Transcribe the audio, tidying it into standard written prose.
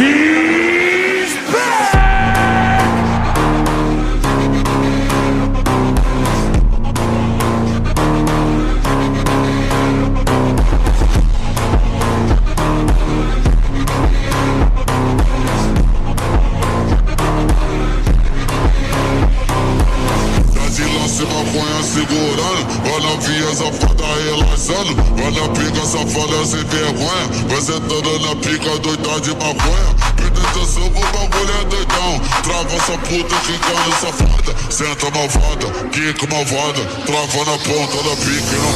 He's back! Maconha segurando, olha a via safada relaxando, olha a pica safada sem vergonha, vai sentando na pica doida de maconha. Presta atenção que o bagulho é doidão, trava essa puta quicando safada, senta malvada, quica malvada, trava na ponta da pica e não